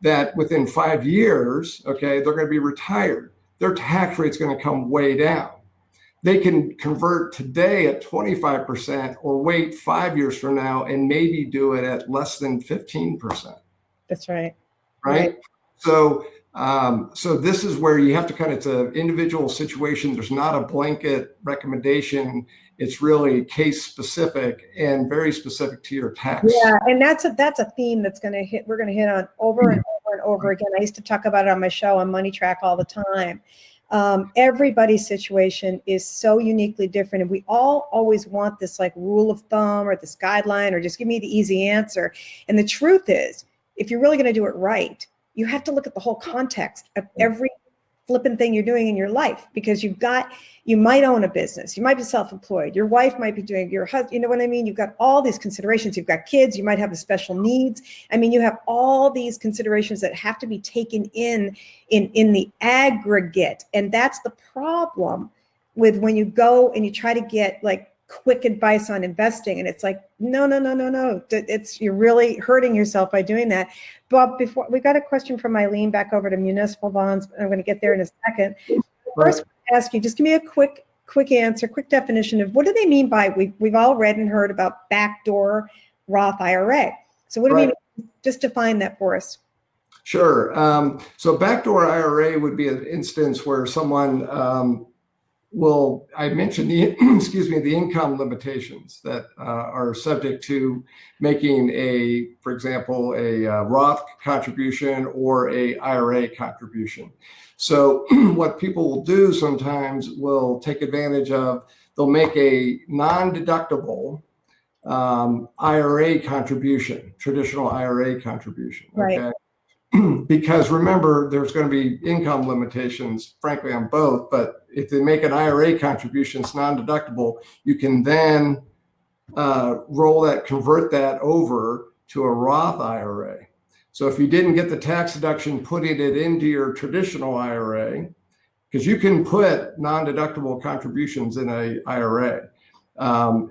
that within 5 years, okay, they're going to be retired. Their tax rate's going to come way down. They can convert today at 25% or wait 5 years from now and maybe do it at less than 15%. That's right. Right. So this is where you have to it's an individual situation. There's not a blanket recommendation. It's really case specific and very specific to your tax. Yeah. And that's a theme we're going to hit on over and over and over again. I used to talk about it on my show on Money Track all the time. Everybody's situation is so uniquely different. And we all always want this like rule of thumb or this guideline or just give me the easy answer. And the truth is, if you're really going to do it right, you have to look at the whole context of every flippant thing you're doing in your life, because you might own a business, you might be self-employed, your wife might be doing, your husband, you know what I mean? You've got all these considerations, you've got kids, you might have the special needs. I mean, you have all these considerations that have to be taken in the aggregate. And that's the problem with when you go and you try to get like quick advice on investing. And it's like, no. You're really hurting yourself by doing that. Bob, before we got a question from Eileen back over to municipal bonds. I'm going to get there in a second. First, I'll ask you, just give me a quick answer, quick definition of what do they mean by, we've all read and heard about backdoor Roth IRA. So what do you mean? Just define that for us. Sure. So backdoor IRA would be an instance where someone I mentioned the the income limitations that are subject to making for example, a Roth contribution or a IRA contribution. So what people will do sometimes will take advantage of, they'll make a non-deductible IRA contribution, traditional IRA contribution. Okay. Right. Because remember, there's going to be income limitations, frankly, on both. But if they make an IRA contribution, it's non-deductible, you can then convert that over to a Roth IRA. So if you didn't get the tax deduction putting it into your traditional IRA, because you can put non-deductible contributions in an IRA,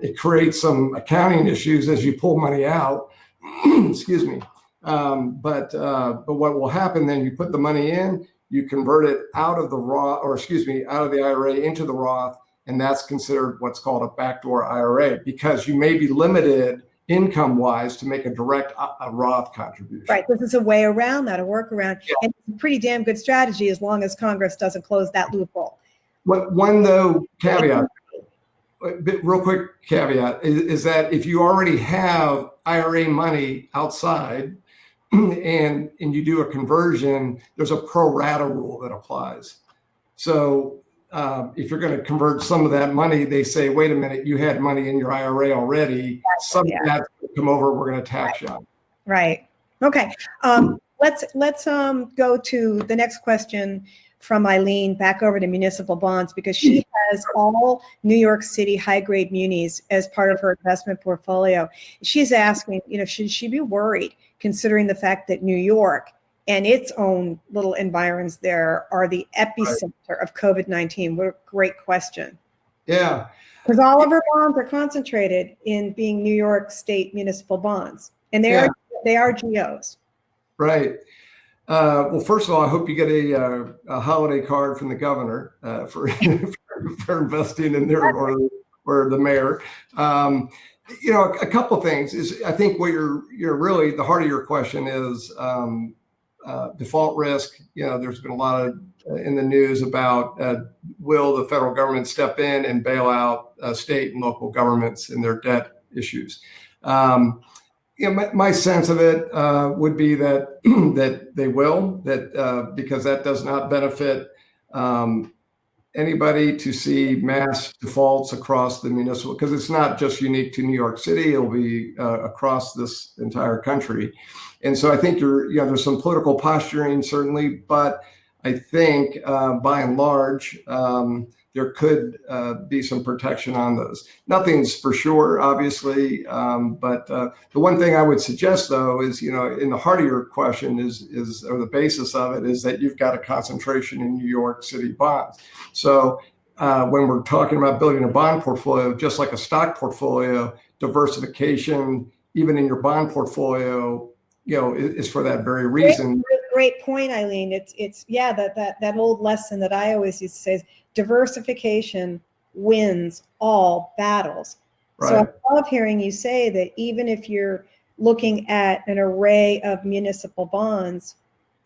it creates some accounting issues as you pull money out. Excuse me. But what will happen then, you put the money in, you convert it out of the Roth, out of the IRA into the Roth, and that's considered what's called a backdoor IRA, because you may be limited income-wise to make a direct Roth contribution. Right. This is a way around that, a workaround. Yeah. And it's a pretty damn good strategy as long as Congress doesn't close that loophole. One caveat, real quick caveat, is that if you already have IRA money outside, and you do a conversion, there's a pro rata rule that applies. So if you're going to convert some of that money, they say, wait a minute, you had money in your IRA already. Some of that's going to come over, we're going to tax you on it. Right. Okay. Let's go to the next question from Eileen, back over to municipal bonds, because she has all New York City high-grade munis as part of her investment portfolio. She's asking, should she be worried, considering the fact that New York and its own little environs there are the epicenter of COVID-19? What a great question. Yeah. Because all of her bonds are concentrated in being New York State municipal bonds, and they are GOs. Right. Well, first of all, I hope you get a holiday card from the governor for investing in there, or the mayor. A couple of things is, I think what you're really, the heart of your question is default risk. There's been a lot of in the news about will the federal government step in and bail out state and local governments in their debt issues. My sense of it would be that that they will, because that does not benefit anybody to see mass defaults across the municipal, because it's not just unique to New York City, it'll be across this entire country. And so I think there's some political posturing, certainly, but I think by and large, there could be some protection on those. Nothing's for sure, obviously, but the one thing I would suggest, though, is, in the heart of your question is or the basis of it is that you've got a concentration in New York City bonds. So when we're talking about building a bond portfolio, just like a stock portfolio, diversification, even in your bond portfolio, is for that very reason. Great point, Eileen. It's that old lesson that I always used to say is diversification wins all battles. Right. So I love hearing you say that even if you're looking at an array of municipal bonds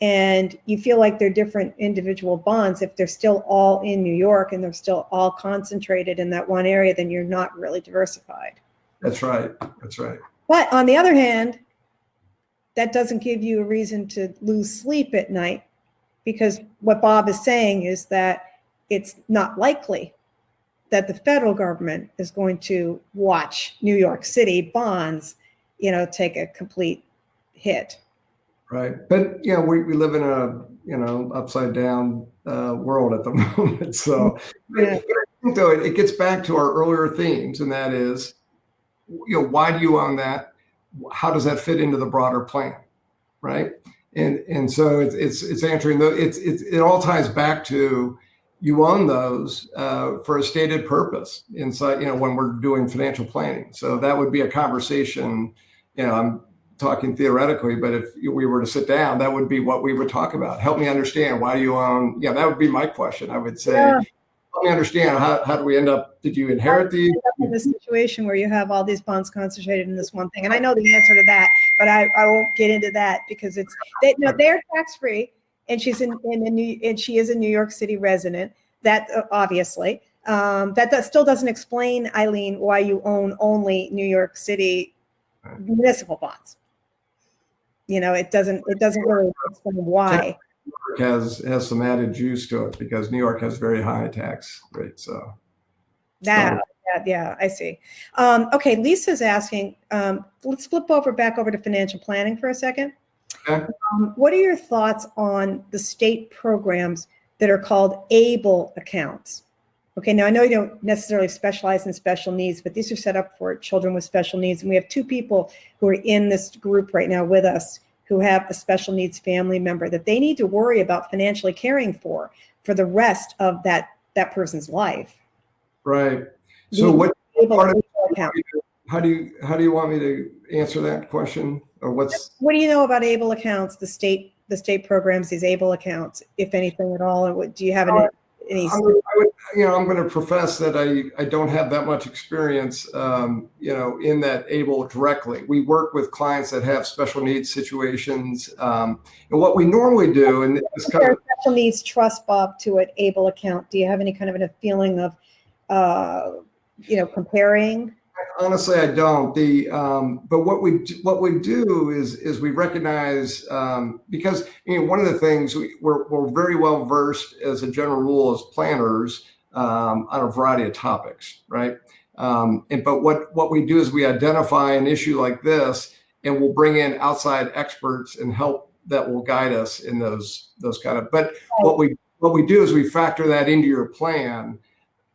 and you feel like they're different individual bonds, if they're still all in New York and they're still all concentrated in that one area, then you're not really diversified. That's right. That's right. But on the other hand, that doesn't give you a reason to lose sleep at night, because what Bob is saying is that it's not likely that the federal government is going to watch New York City bonds, take a complete hit. Right. But, we live in upside down world at the moment. So, Yeah. but I think though it gets back to our earlier themes, and that is, why do you own that? How does that fit into the broader plan, right? And so it's answering it all ties back to, you own those for a stated purpose inside, when we're doing financial planning. So that would be a conversation, I'm talking theoretically, but if we were to sit down, that would be what we would talk about. Help me understand, why do you own, that would be my question. I would say, help me understand, how do we end up, did you inherit these? In this situation where you have all these bonds concentrated in this one thing. And I know the answer to that, but I won't get into that because they're tax-free, and she is a New York City resident. That obviously, that still doesn't explain, Eileen, why you own only New York City municipal bonds. It doesn't really explain why. New York has some added juice to it because New York has very high tax rates. So yeah, I see. Okay, Lisa's asking, let's flip back over to financial planning for a second. Okay. What are your thoughts on the state programs that are called ABLE accounts? Okay, now I know you don't necessarily specialize in special needs, but these are set up for children with special needs. And we have two people who are in this group right now with us who have a special needs family member that they need to worry about financially caring for the rest of that person's life. Right. So how do you want me to answer that question? Or what do you know about ABLE accounts, the state programs, these ABLE accounts, if anything at all? Or do you have any? I'm going to profess that I don't have that much experience, in that ABLE directly. We work with clients that have special needs situations, and what we normally do, and this kind of special needs trust, Bob, to an ABLE account. Do you have any kind of a feeling of, comparing? Honestly, I don't. But what we do is we recognize, because one of the things we're very well versed as a general rule as planners on a variety of topics, right? But what we do is we identify an issue like this, and we'll bring in outside experts and help that will guide us in those kind of. But what we do is we factor that into your plan.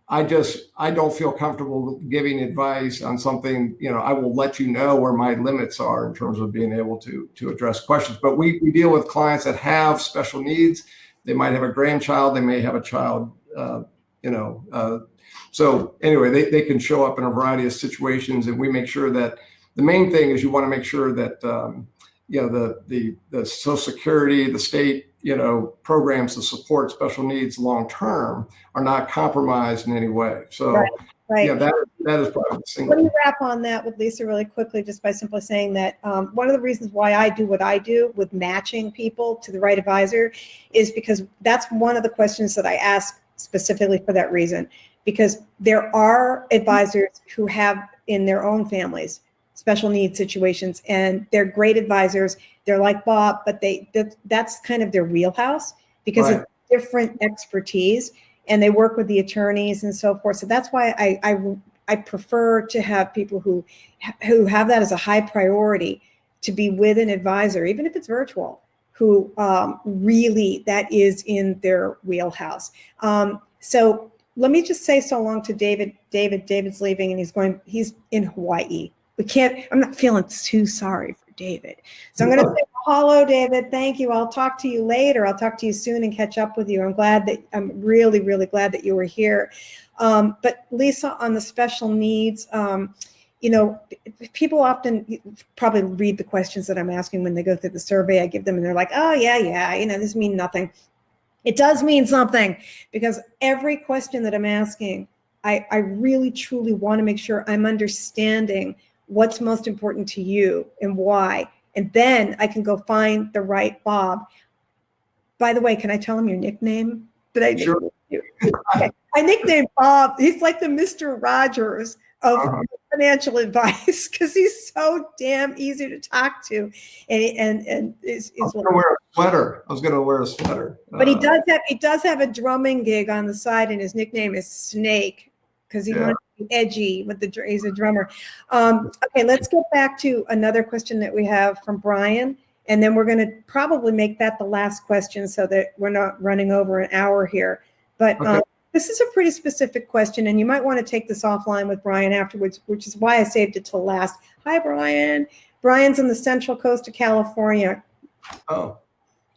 I don't feel comfortable giving advice on something. I will let you know where my limits are in terms of being able to address questions. But we deal with clients that have special needs. They might have a grandchild. They may have a child. So anyway, they can show up in a variety of situations, and we make sure that the main thing is you want to make sure that the Social Security, the state, programs to support special needs long term are not compromised in any way. So right. That is probably the single. Let me wrap on that with Lisa really quickly, just by simply saying that one of the reasons why I do what I do with matching people to the right advisor is because that's one of the questions that I ask specifically for that reason, because there are advisors who have in their own families special needs situations, and they're great advisors. They're like Bob, but that's kind of their wheelhouse because it's different expertise, and they work with the attorneys and so forth. So that's why I prefer to have people who have that as a high priority to be with an advisor, even if it's virtual, who really that is in their wheelhouse. So let me just say so long to David. David's leaving, and he's in Hawaii. I'm not feeling too sorry for David. So I'm going to say, hello, David. Thank you. I'll talk to you later. I'll talk to you soon and catch up with you. I'm really, really glad that you were here. But Lisa, on the special needs, people often probably read the questions that I'm asking when they go through the survey I give them, and they're like, oh, yeah, this means nothing. It does mean something, because every question that I'm asking, I really, truly want to make sure I'm understanding what's most important to you and why. And then I can go find the right Bob. By the way, can I tell him your nickname? Sure. Okay. I nicknamed Bob. He's like the Mr. Rogers of financial advice, because he's so damn easy to talk to. And is I was going to wear a sweater. But he does have a drumming gig on the side, and his nickname is Snake, because he wants to be edgy he's a drummer. Okay, let's get back to another question that we have from Brian. And then we're going to probably make that the last question so that we're not running over an hour here. But Okay. this is a pretty specific question, and you might want to take this offline with Brian afterwards, which is why I saved it till last. Hi, Brian. Brian's on the Central Coast of California. Oh,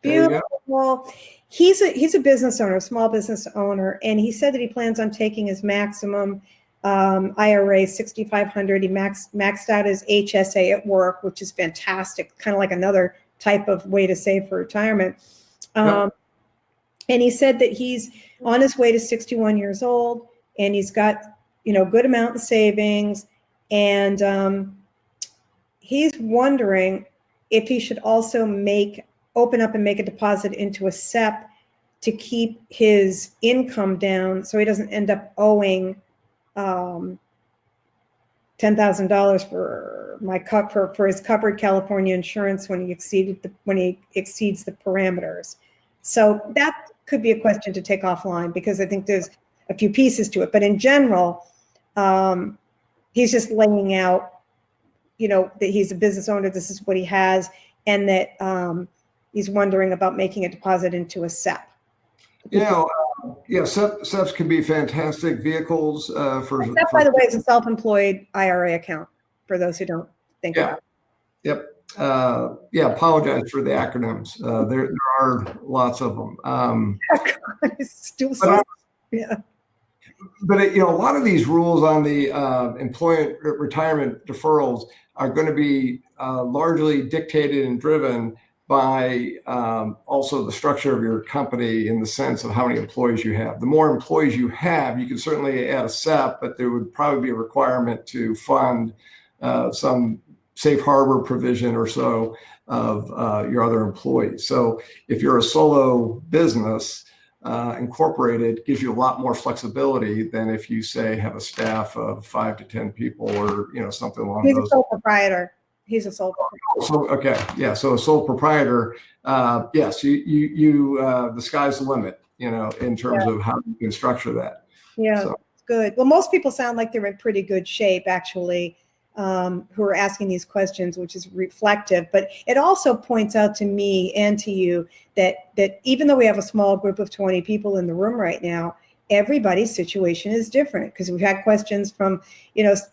there you go. Beautiful. He's a business owner, a small business owner, and he said that he plans on taking his maximum IRA 6,500. He maxed out his HSA at work, which is fantastic, kind of like another type of way to save for retirement. Yep. And he said that he's on his way to 61 years old, and he's got, good amount of savings, and he's wondering if he should also open up and make a deposit into a SEP to keep his income down so he doesn't end up owing $10,000 for his covered California insurance when he exceeds the parameters. So that could be a question to take offline, because I think there's a few pieces to it. But in general, he's just laying out, that he's a business owner, this is what he has, and that he's wondering about making a deposit into a SEP. SEPs can be fantastic vehicles for. SEP, by the way, is a self-employed IRA account, for those who don't think about it. Yep. Apologize for the acronyms. There are lots of them. But a lot of these rules on the employment retirement deferrals are going to be largely dictated and driven by also the structure of your company, in the sense of how many employees you have. The more employees you have, you can certainly add a SEP, but there would probably be a requirement to fund some safe harbor provision or so of your other employees. So if you're a solo business, incorporated gives you a lot more flexibility than if you, say, have a staff of 5 to 10 people, or something along those. He's a sole proprietor. He's a sole proprietor. So a sole proprietor, yes, you the sky's the limit, in terms of how you can structure that. Yeah, so. Good. Well, most people sound like they're in pretty good shape, actually, who are asking these questions, which is reflective. But it also points out to me and to you that even though we have a small group of 20 people in the room right now, everybody's situation is different, because we've had questions from,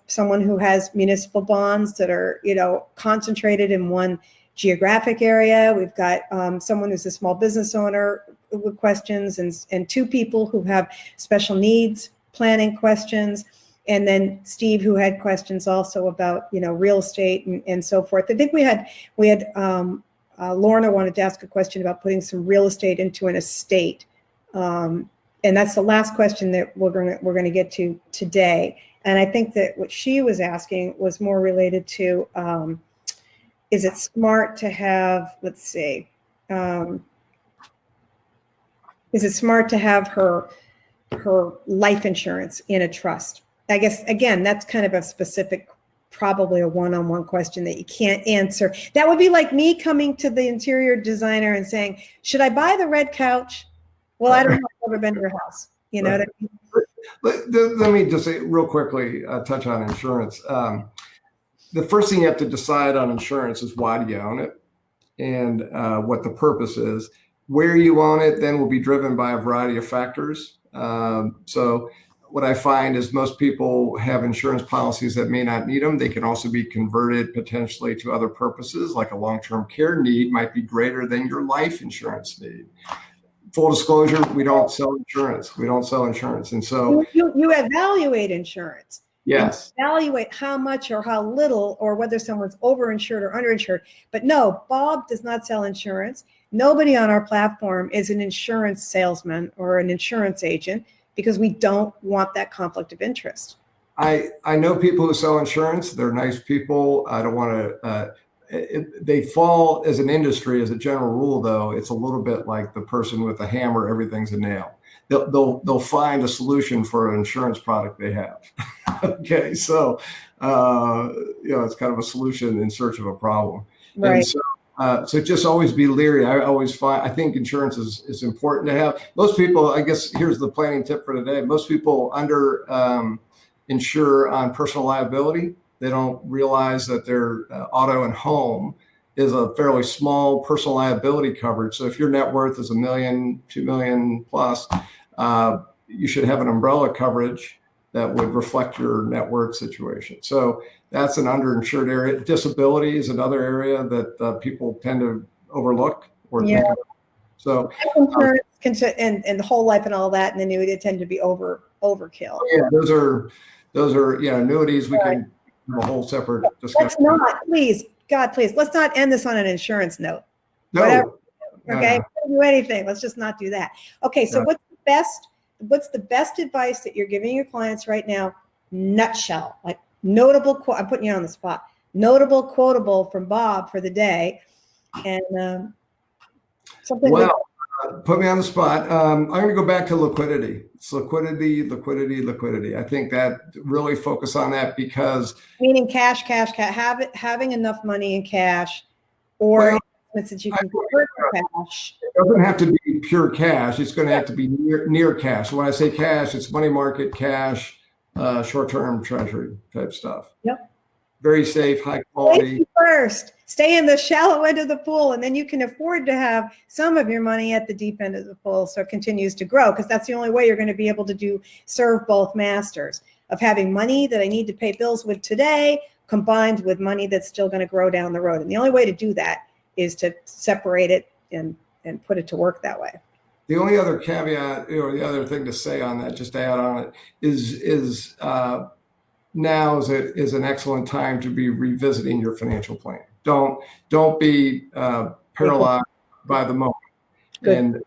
someone who has municipal bonds that are, concentrated in one geographic area. We've got someone who's a small business owner with questions, and two people who have special needs planning questions. And then Steve, who had questions also about, real estate and so forth. I think we had Lorna wanted to ask a question about putting some real estate into an estate. And that's the last question that we're going to get to today. And I think that what she was asking was more related to, is it smart to have, is it smart to have her life insurance in a trust? I guess, again, that's kind of a specific, probably a one-on-one question that you can't answer. That would be like me coming to the interior designer and saying, should I buy the red couch? Well, I don't know if I've ever been to your house. You know what I mean? Let me just say real quickly, touch on insurance. The first thing you have to decide on insurance is, why do you own it, and what the purpose is. Where you own it then will be driven by a variety of factors. So what I find is most people have insurance policies that may not need them. They can also be converted potentially to other purposes, like a long-term care need might be greater than your life insurance need. Full disclosure, we don't sell insurance. And so you evaluate insurance. Yes. Evaluate how much or how little, or whether someone's overinsured or underinsured. But no, Bob does not sell insurance. Nobody on our platform is an insurance salesman or an insurance agent, because we don't want that conflict of interest. I know people who sell insurance. They're nice people. I don't want to, they fall as an industry, as a general rule, though. It's a little bit like the person with a hammer, everything's a nail. They'll find a solution for an insurance product they have. Okay. So, it's kind of a solution in search of a problem. Right. And so just always be leery. I think insurance is important to have. Most people, I guess, here's the planning tip for today. Most people insure on personal liability. They don't realize that their auto and home is a fairly small personal liability coverage. So if your net worth is $1 million, $2 million plus, you should have an umbrella coverage that would reflect your net worth situation. So that's an underinsured area. Disability is another area that people tend to overlook or think about. So insurance and the whole life and all that, and annuity tend to be overkill. Yeah, those are annuities. We can have a whole separate discussion. Let's not, please, God, please, let's not end this on an insurance note. No. Whatever. Okay, do anything. Let's just not do that. Okay, so what's the best advice that you're giving your clients right now? Nutshell, like notable quote. I'm putting you on the spot. Notable quotable from Bob for the day, and something. Well, put me on the spot. I'm going to go back to liquidity. It's liquidity. I think that really focus on that because meaning cash, having enough money in cash, or investments that you can convert to cash. It doesn't have to be pure cash. It's going to have to be near cash. When I say cash, it's money market cash, short-term treasury type stuff. Yep. Very safe, high quality. Safety first. Stay in the shallow end of the pool, and then you can afford to have some of your money at the deep end of the pool so it continues to grow, because that's the only way you're going to be able to serve both masters of having money that I need to pay bills with today combined with money that's still going to grow down the road. And the only way to do that is to separate it and put it to work that way. The only other caveat, the other thing to say on that, just to add on it, is now is an excellent time to be revisiting your financial plan. Don't be paralyzed by the moment. Good. And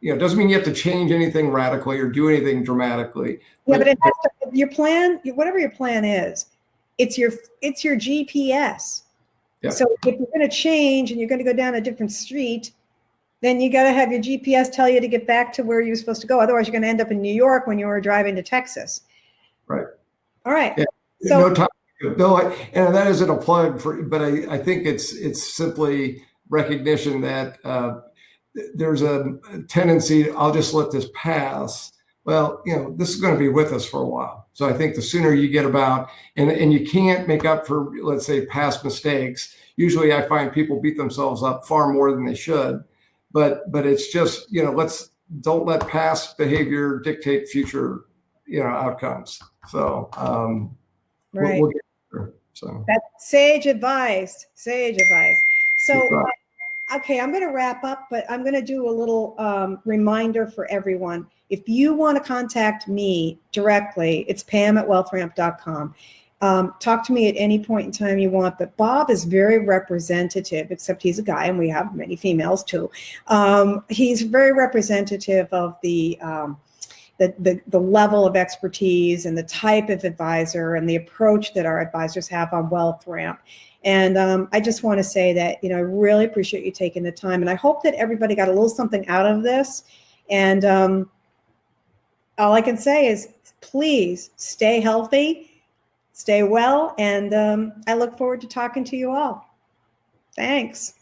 it doesn't mean you have to change anything radically or do anything dramatically. Yeah, but it has to, your plan, whatever your plan is, it's your GPS. Yeah. So if you're going to change and you're going to go down a different street, then you got to have your GPS tell you to get back to where you're supposed to go. Otherwise, you're going to end up in New York when you were driving to Texas. Right. All right. Yeah. So no time. No, and that isn't a plug for, but I think it's simply recognition that there's a tendency, I'll just let this pass. Well, this is going to be with us for a while. So I think the sooner you get about, and you can't make up for, let's say, past mistakes. Usually I find people beat themselves up far more than they should, but it's just, don't let past behavior dictate future, outcomes. So, right. We'll get there. So that's sage advice. So, okay, I'm going to wrap up, but I'm going to do a little reminder for everyone. If you want to contact me directly, it's pam@wealthramp.com. Talk to me at any point in time you want, but Bob is very representative, except he's a guy and we have many females too. He's very representative of the level of expertise and the type of advisor and the approach that our advisors have on Wealthramp. And I just want to say that, I really appreciate you taking the time. And I hope that everybody got a little something out of this. And all I can say is, please stay healthy, stay well. And I look forward to talking to you all. Thanks.